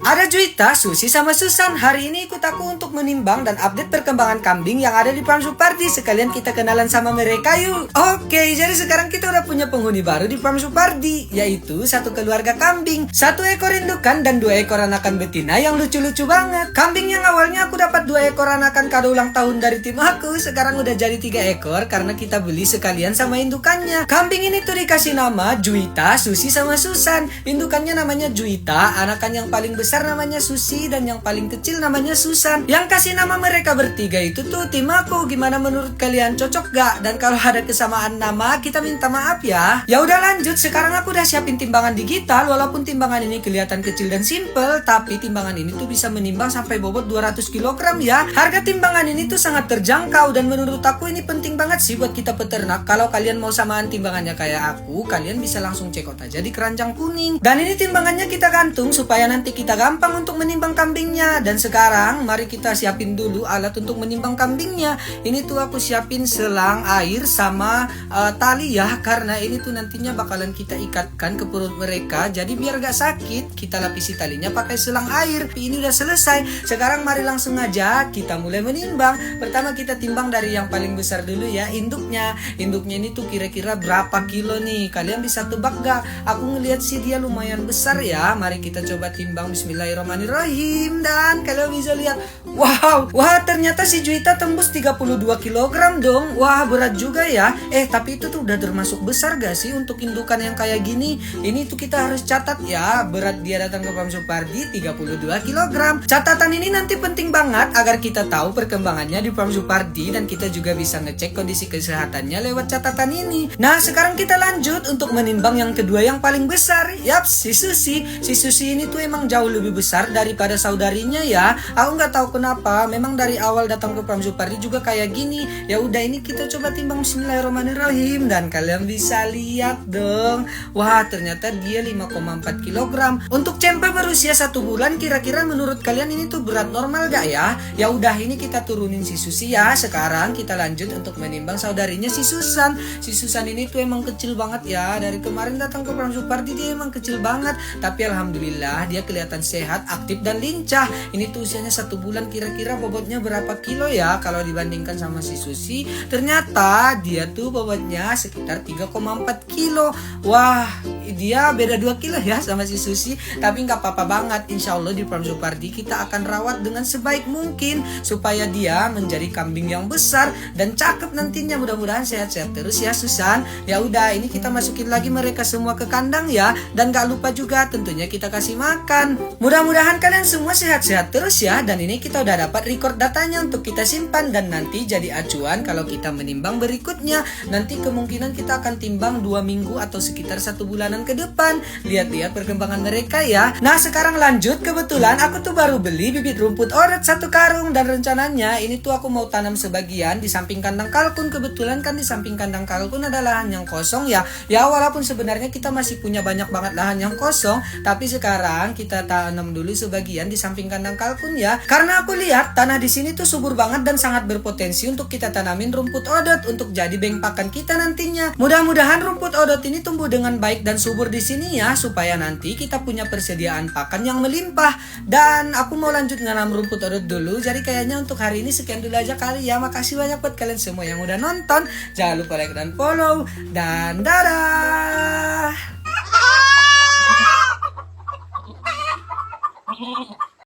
Ada Juita, Susi sama Susan. Hari ini ikut aku untuk menimbang dan update perkembangan kambing yang ada di Farm Supardi. Sekalian kita kenalan sama mereka yuk. Oke, jadi sekarang kita udah punya penghuni baru di Farm Supardi, yaitu satu keluarga kambing, satu ekor indukan dan 2 ekor anakan betina yang lucu-lucu banget. Kambing yang awalnya aku dapat 2 ekor anakan kado ulang tahun dari tim aku, sekarang udah jadi 3 ekor karena kita beli sekalian sama indukannya. Kambing ini tuh dikasih nama Juita, Susi sama Susan. Indukannya namanya Juita, anakan yang paling besar namanya Susi, dan yang paling kecil namanya Susan. Yang kasih nama mereka bertiga itu tuh tim aku. Gimana menurut kalian, cocok gak? Dan kalau ada kesamaan nama, kita minta maaf ya. Ya udah lanjut, sekarang aku udah siapin timbangan digital. Walaupun timbangan ini kelihatan kecil dan simple, tapi timbangan ini tuh bisa menimbang sampai bobot 200 kg ya. Harga timbangan ini tuh sangat terjangkau, dan menurut aku ini penting banget sih buat kita peternak. Kalau kalian mau samaan timbangannya kayak aku, kalian bisa langsung check out aja di keranjang kuning. Dan ini timbangannya kita gantung supaya nanti kita gampang untuk menimbang kambingnya. Dan sekarang mari kita siapin dulu alat untuk menimbang kambingnya. Ini tuh aku siapin selang air sama tali ya, karena ini tuh nantinya bakalan kita ikatkan ke perut mereka. Jadi biar gak sakit, kita lapisi talinya pakai selang air. Ini udah selesai. Sekarang mari langsung aja kita mulai menimbang. Pertama kita timbang dari yang paling besar dulu ya, induknya. Induknya ini tuh kira-kira berapa kilo nih? Kalian bisa tebak gak? Aku ngelihat sih dia lumayan besar ya. Mari kita coba timbang. Bismillahirrahmanirrahim. Dan kalian bisa lihat, wow, ternyata si Juita tembus 32 kg dong. Wah, berat juga ya. Tapi itu tuh udah termasuk besar gak sih untuk indukan yang kayak gini? Ini tuh kita harus catat ya, berat dia datang ke Farm Supardi 32 kg. Catatan ini nanti penting banget agar kita tahu perkembangannya di Farm Supardi, dan kita juga bisa ngecek kondisi kesehatannya lewat catatan ini. Nah, sekarang kita lanjut untuk menimbang yang kedua yang paling besar. Yaps, si Susi. Si Susi ini tuh emang jauh lebih besar daripada saudarinya ya. Aku nggak tahu kenapa, memang dari awal datang ke Farm Supardi juga kayak gini. Ya udah, ini kita coba timbang. Bismillahirrahmanirrahim. Dan kalian bisa lihat dong, wah ternyata dia 5,4 kg. Untuk cempe berusia 1 bulan, kira-kira menurut kalian ini tuh berat normal gak ya? Ya udah, ini kita turunin si Susi ya. Sekarang kita lanjut untuk menimbang saudarinya si Susan. Si Susan ini tuh emang kecil banget ya. Dari kemarin datang ke Farm Supardi dia emang kecil banget, tapi alhamdulillah dia kelihatan sehat, aktif dan lincah. Ini tuh usianya 1 bulan. Kira-kira bobotnya berapa kilo ya kalau dibandingkan sama si Susi? Ternyata dia tuh bobotnya sekitar 3,4 kilo. Wah, dia beda 2 kilo ya sama si Susi. Tapi nggak apa-apa banget. Insya Allah di Farm Supardi kita akan rawat dengan sebaik mungkin supaya dia menjadi kambing yang besar dan cakep nantinya. Mudah-mudahan sehat-sehat terus ya Susan. Ya udah, ini kita masukin lagi mereka semua ke kandang ya. Dan gak lupa juga tentunya kita kasih makan. Mudah-mudahan kalian semua sehat-sehat terus ya. Dan ini kita udah dapat record datanya untuk kita simpan dan nanti jadi acuan kalau kita menimbang berikutnya. Nanti kemungkinan kita akan timbang 2 minggu atau sekitar 1 bulanan ke depan. Lihat-lihat perkembangan mereka ya. Nah, sekarang lanjut. Kebetulan aku tuh baru beli bibit rumput oret 1 karung, dan rencananya ini tuh aku mau tanam sebagian di samping kandang kalkun. Kebetulan kan di samping kandang kalkun ada lahan yang kosong ya. Ya, walaupun sebenarnya kita masih punya banyak banget lahan yang kosong, tapi sekarang kita tanam dulu sebagian di samping kandang kalkun ya. Karena aku lihat tanah di sini tuh subur banget dan sangat berpotensi untuk kita tanamin rumput odot untuk jadi bank pakan kita nantinya. Mudah-mudahan rumput odot ini tumbuh dengan baik dan subur di sini ya, supaya nanti kita punya persediaan pakan yang melimpah. Dan aku mau lanjut nanam rumput odot dulu. Jadi kayaknya untuk hari ini sekian dulu aja kali ya. Makasih banyak buat kalian semua yang udah nonton. Jangan lupa like dan follow. Dan dadah.